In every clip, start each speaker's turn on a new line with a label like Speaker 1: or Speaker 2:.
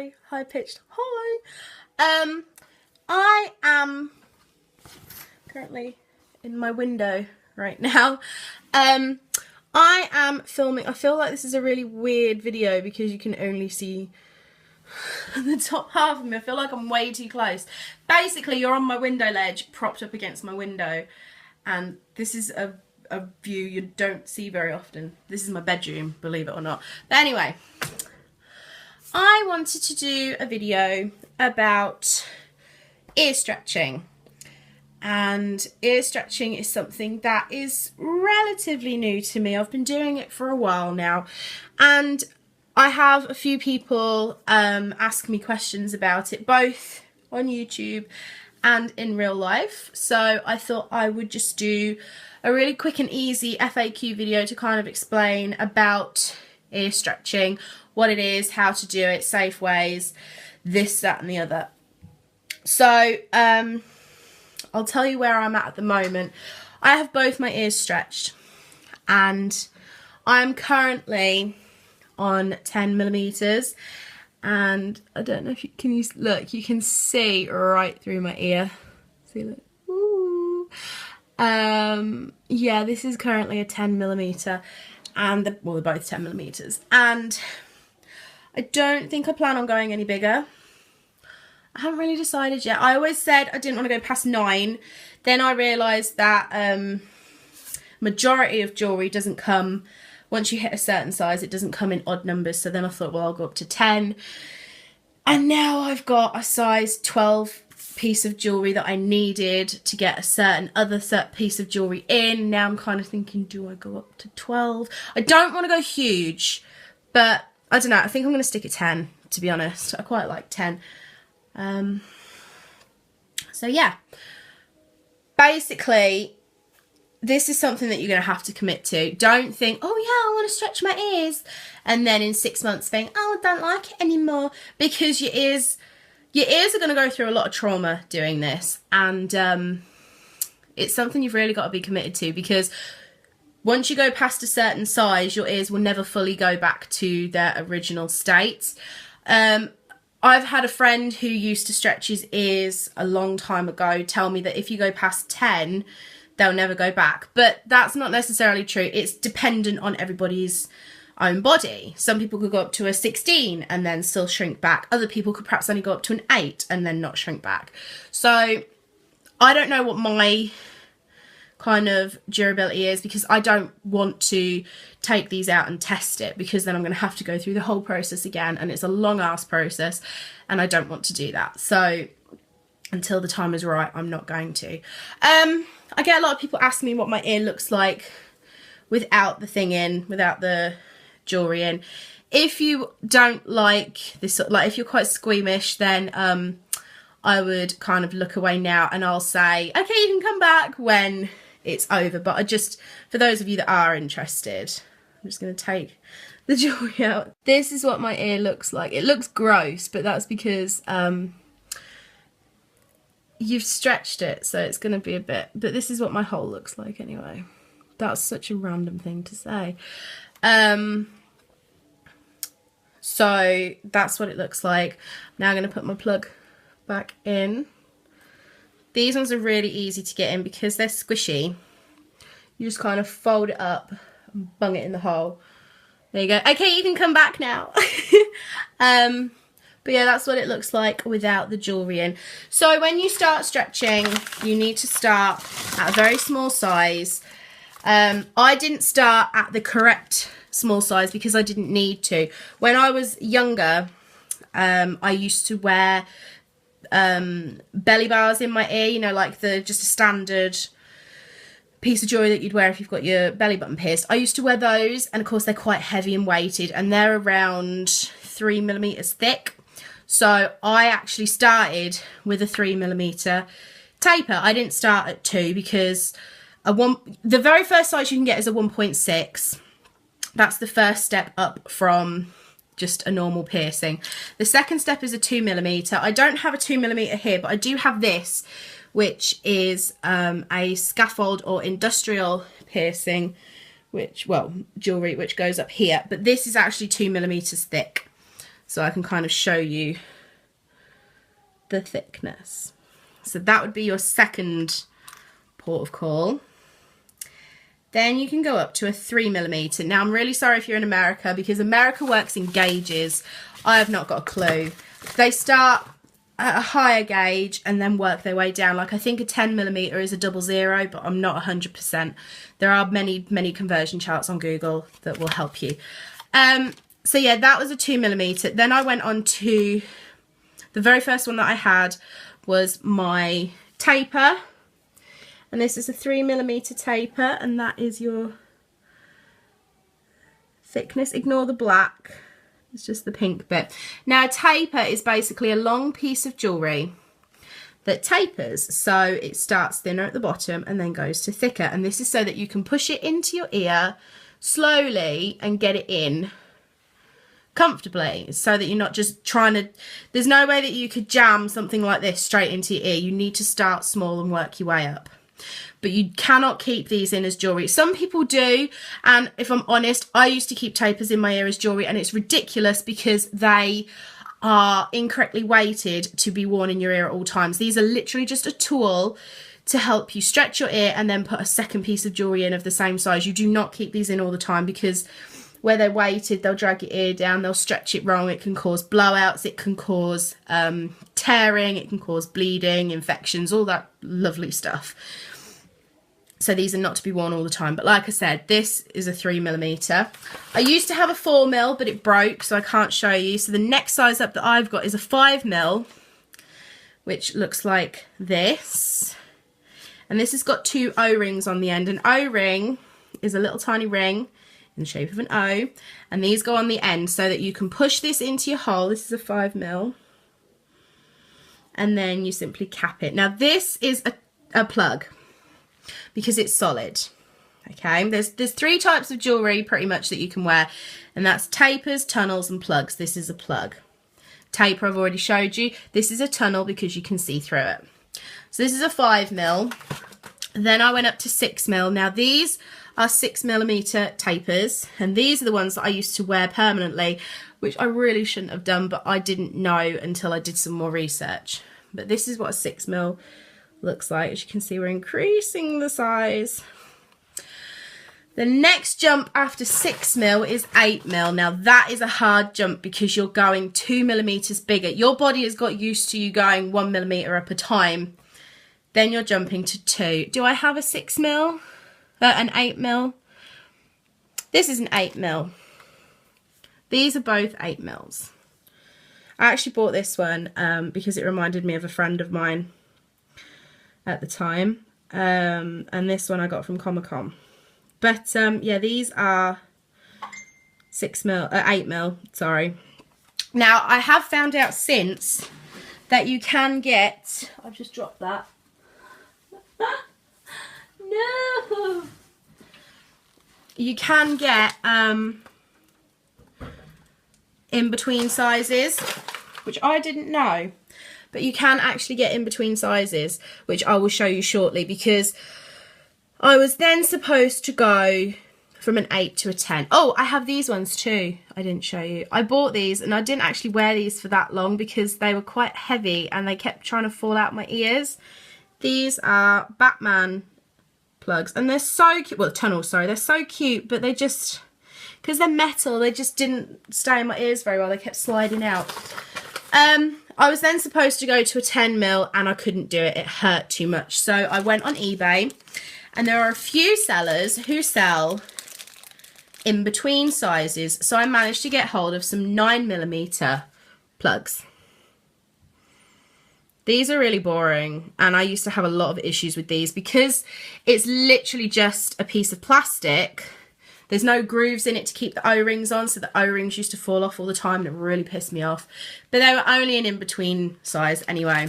Speaker 1: very high pitched hi. I am currently in my window right now. I am filming. I feel like this is a really weird video because you can only see the top half of me. I feel like I'm way too close. Basically, you're on my window ledge, propped up against my window, and this is a view you don't see very often. This is my bedroom, believe it or not. But anyway, I wanted to do a video about ear stretching. And ear stretching is something that is relatively new to me. I've been doing it for a while now, and I have a few people ask me questions about it, both on YouTube and in real life. So I thought I would just do a really quick and easy FAQ video to kind of explain about ear stretching, what it is, how to do it, safe ways, this, that and the other. So I'll tell you where I'm at the moment. I have both my ears stretched and I'm currently on 10mm, and I don't know if you can look, you can see right through my ear. See, look. Ooh. Yeah, this is currently a 10mm, and they're both 10mm, and I don't think I plan on going any bigger. I haven't really decided yet. I always said I didn't want to go past 9. Then I realised that majority of jewellery doesn't come, once you hit a certain size, it doesn't come in odd numbers. So then I thought, well, I'll go up to 10. And now I've got a size 12 piece of jewellery that I needed to get a certain piece of jewellery in. Now I'm kind of thinking, do I go up to 12? I don't want to go huge, but I don't know. I think I'm going to stick at 10, to be honest. I quite like 10. So yeah, basically this is something that you're going to have to commit to. Don't think, oh yeah, I want to stretch my ears, and then in 6 months think, oh, I don't like it anymore, because your ears are going to go through a lot of trauma doing this, and it's something you've really got to be committed to, because once you go past a certain size, your ears will never fully go back to their original state. I've had a friend who used to stretch his ears a long time ago tell me that if you go past 10, they'll never go back. But that's not necessarily true. It's dependent on everybody's own body. Some people could go up to a 16 and then still shrink back. Other people could perhaps only go up to an 8 and then not shrink back. So I don't know what my kind of durability is, because I don't want to take these out and test it, because then I'm going to have to go through the whole process again, and it's a long ass process and I don't want to do that. So until the time is right, I'm not going to. I get a lot of people ask me what my ear looks like without the thing in, without the jewelry in. If you don't like this, like if you're quite squeamish, then I would kind of look away now, and I'll say, okay, you can come back when it's over. But I just, for those of you that are interested, I'm just going to take the jewelry out. This is what my ear looks like. It looks gross, but that's because you've stretched it, so it's going to be a bit, but this is what my hole looks like anyway. That's such a random thing to say. So that's what it looks like. I'm now going to put my plug back in. These ones are really easy to get in because they're squishy. You just kind of fold it up and bung it in the hole. There you go. Okay, you can come back now. But yeah, that's what it looks like without the jewellery in. So when you start stretching, you need to start at a very small size. I didn't start at the correct small size because I didn't need to. When I was younger, I used to wear belly bars in my ear, you know, like just a standard piece of jewellery that you'd wear if you've got your belly button pierced. I used to wear those, and of course they're quite heavy and weighted, and they're around 3mm thick. So I actually started with a 3mm taper. I didn't start at 2 because the very first size you can get is a 1.6. That's the first step up from just a normal piercing. The second step is a 2mm. I don't have a 2mm here, but I do have this, which is a scaffold or industrial piercing, which, well, jewellery, which goes up here. But this is actually 2mm thick. so I can kind of show you the thickness. So that would be your second port of call. Then you can go up to a 3mm. Now I'm really sorry if you're in America, because America works in gauges. I have not got a clue. They start at a higher gauge and then work their way down. Like I think a 10mm is a 00, but I'm not 100%. There are many conversion charts on Google that will help you. So yeah, that was a 2mm. Then I went on to the very first one that I had was my taper. And this is a 3mm taper, and that is your thickness. Ignore the black, it's just the pink bit. Now, a taper is basically a long piece of jewellery that tapers. So it starts thinner at the bottom and then goes to thicker. And this is so that you can push it into your ear slowly and get it in comfortably, so that you're not just trying to, there's no way that you could jam something like this straight into your ear. You need to start small and work your way up. But you cannot keep these in as jewellery. Some people do, and if I'm honest, I used to keep tapers in my ear as jewellery, and it's ridiculous because they are incorrectly weighted to be worn in your ear at all times. These are literally just a tool to help you stretch your ear and then put a second piece of jewellery in of the same size. You do not keep these in all the time, because where they're weighted, they'll drag your ear down, they'll stretch it wrong, it can cause blowouts, it can cause tearing, it can cause bleeding, infections, all that lovely stuff. So these are not to be worn all the time. But like I said, this is a 3mm. I used to have a 4mm, but it broke, so I can't show you. So the next size up that I've got is a 5mm, which looks like this. And this has got 2 O-rings on the end. An O-ring is a little tiny ring in the shape of an O. And these go on the end so that you can push this into your hole. This is a 5mm. And then you simply cap it. Now this is a plug, because it's solid. Okay, there's 3 types of jewellery pretty much that you can wear, and that's tapers, tunnels and plugs. This is a plug. Taper I've already showed you. This is a tunnel because you can see through it. So this is a 5mm. Then I went up to 6mm. Now these are 6mm tapers, and these are the ones that I used to wear permanently, which I really shouldn't have done, but I didn't know until I did some more research. But this is what a 6mm looks like. As you can see, we're increasing the size. The next jump after 6mm is 8mm. Now that is a hard jump because you're going 2mm bigger. Your body has got used to you going 1mm up a time. Then you're jumping to 2. Do I have a 6mm? An 8mm? This is an 8mm. These are both 8mm. I actually bought this one because it reminded me of a friend of mine at the time, and this one I got from Comic-Con. But yeah, these are 8mm, sorry. Now I have found out since that you can get, I've just dropped that. No! You can get in between sizes, which I didn't know. But you can actually get in between sizes, which I will show you shortly, because I was then supposed to go from an 8 to a 10. Oh, I have these ones too. I didn't show you. I bought these and I didn't actually wear these for that long because they were quite heavy and they kept trying to fall out my ears. These are Batman plugs, and they're so cute. Well, tunnels, sorry. They're so cute, but they just, because they're metal, they just didn't stay in my ears very well. They kept sliding out. I was then supposed to go to a 10mm and I couldn't do it. It hurt too much. So I went on eBay, and there are a few sellers who sell in between sizes. So I managed to get hold of some 9mm plugs. These are really boring, and I used to have a lot of issues with these because it's literally just a piece of plastic. There's no grooves in it to keep the O-rings on, so the O-rings used to fall off all the time and it really pissed me off. But they were only an in-between size anyway.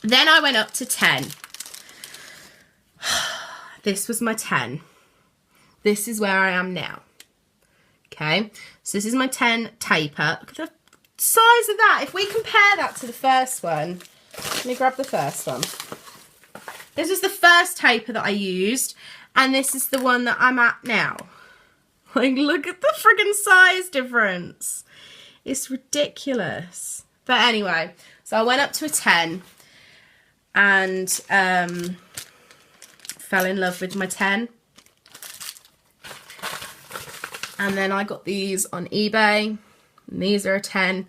Speaker 1: Then I went up to 10. This was my 10. This is where I am now. Okay, so this is my 10 taper. Look at the size of that. If we compare that to the first one, let me grab the first one. This was the first taper that I used, and this is the one that I'm at now. Like, look at the friggin' size difference. It's ridiculous. But anyway, so I went up to a 10 and fell in love with my 10. And then I got these on eBay. And these are a 10.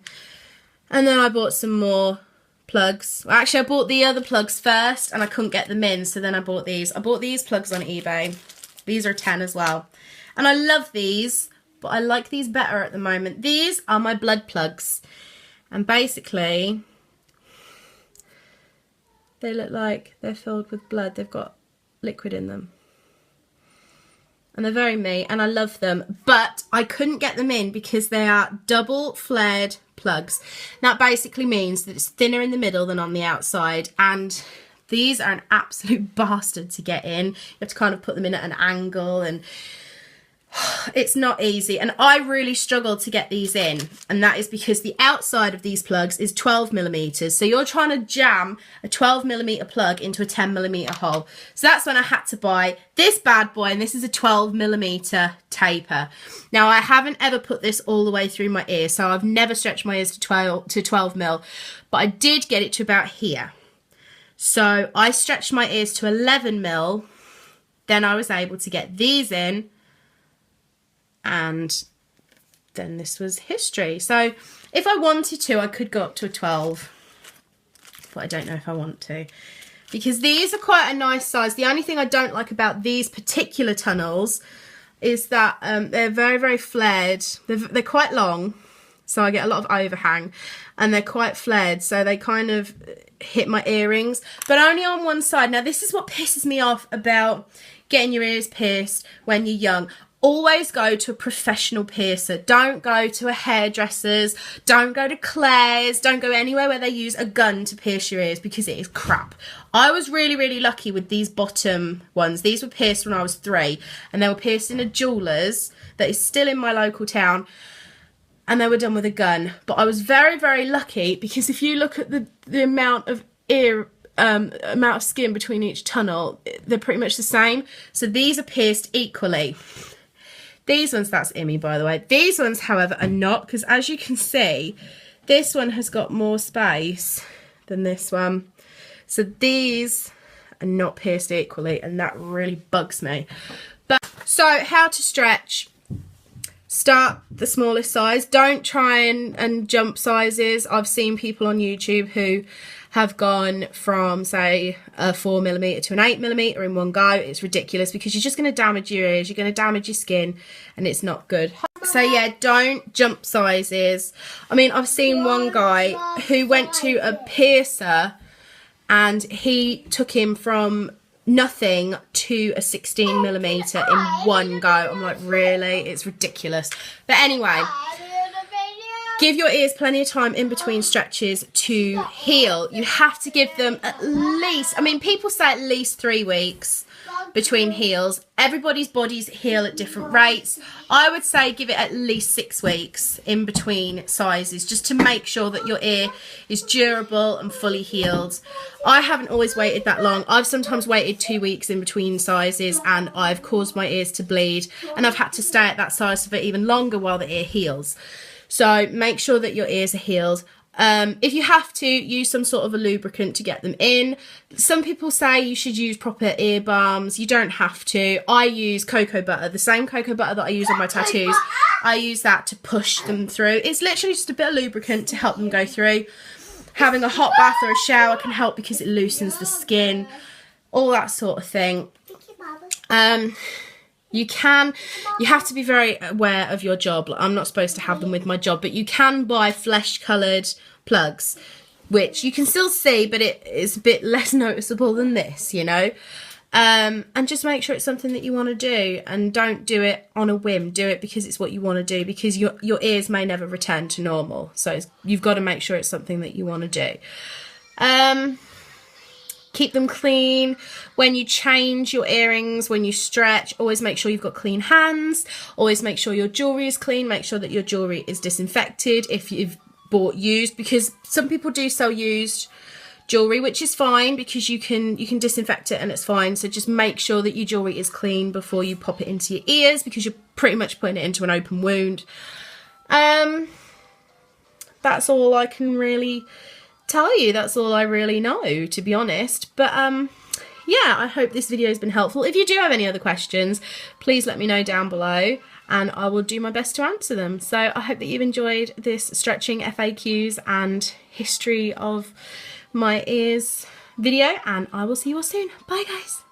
Speaker 1: And then I bought some more plugs. Well, actually, I bought the other plugs first and I couldn't get them in. So then I bought these. I bought these plugs on eBay. These are 10 as well. And I love these, but I like these better at the moment. These are my blood plugs. And basically, they look like they're filled with blood. They've got liquid in them. And they're very me, and I love them. But I couldn't get them in because they are double flared plugs. That basically means that it's thinner in the middle than on the outside. And these are an absolute bastard to get in. You have to kind of put them in at an angle, and it's not easy. And I really struggled to get these in. And that is because the outside of these plugs is 12 millimeters. So you're trying to jam a 12 millimeter plug into a 10 millimeter hole. So that's when I had to buy this bad boy. And this is a 12 millimeter taper. Now I haven't ever put this all the way through my ear. So I've never stretched my ears to 12 mil. But I did get it to about here. So I stretched my ears to 11 mil. Then I was able to get these in. And then this was history. So if I wanted to, I could go up to a 12. But I don't know if I want to. Because these are quite a nice size. The only thing I don't like about these particular tunnels is that they're very, very flared. They're quite long. So I get a lot of overhang. And they're quite flared. So they kind of hit my earrings. But only on one side. Now this is what pisses me off about getting your ears pierced when you're young. Always go to a professional piercer. Don't go to a hairdresser's. Don't go to Claire's. Don't go anywhere where they use a gun to pierce your ears because it is crap. I was really, really lucky with these bottom ones. These were pierced when I was 3 and they were pierced in a jeweller's that is still in my local town and they were done with a gun. But I was very, very lucky because if you look at the amount of amount of skin between each tunnel, they're pretty much the same. So these are pierced equally. These ones, that's Immy, by the way. These ones, however, are not, because as you can see, this one has got more space than this one. So these are not pierced equally, and that really bugs me. But so, how to stretch. Start the smallest size. Don't try and jump sizes. I've seen people on YouTube who have gone from, say, a 4mm to an 8mm in one go. It's ridiculous because you're just going to damage your ears, you're going to damage your skin, and it's not good. So yeah, don't jump sizes. I mean, I've seen one guy who went to a piercer and he took him from nothing to a 16mm in one go. I'm like, really? It's ridiculous. But anyway, give your ears plenty of time in between stretches to heal. You have to give them at least, I mean, people say at least 3 weeks between heals. Everybody's bodies heal at different rates. I would say give it at least 6 weeks in between sizes just to make sure that your ear is durable and fully healed. I haven't always waited that long. I've sometimes waited 2 weeks in between sizes and I've caused my ears to bleed and I've had to stay at that size for even longer while the ear heals. So make sure that your ears are healed. If you have to, use some sort of a lubricant to get them in. Some people say you should use proper ear balms. You don't have to. I use cocoa butter, the same cocoa butter that I use on my tattoos. I use that to push them through. It's literally just a bit of lubricant to help them go through. Having a hot bath or a shower can help because it loosens the skin. All that sort of thing. You have to be very aware of your job. Like, I'm not supposed to have them with my job, but you can buy flesh-coloured plugs, which you can still see, but it is a bit less noticeable than this, you know. And just make sure it's something that you want to do, and don't do it on a whim. Do it because it's what you want to do, because your ears may never return to normal. So you've got to make sure it's something that you want to do. Keep them clean. When you change your earrings, when you stretch, always make sure you've got clean hands. Always make sure your jewellery is clean. Make sure that your jewellery is disinfected if you've bought used, because some people do sell used jewellery, which is fine because you can disinfect it and it's fine. So just make sure that your jewellery is clean before you pop it into your ears, because you're pretty much putting it into an open wound. that's all I can really tell you. That's all I really know, to be honest. But yeah, I hope this video has been helpful. If you do have any other questions, please let me know down below and I will do my best to answer them. So I hope that you've enjoyed this stretching FAQs and history of my ears video, and I will see you all soon. Bye guys.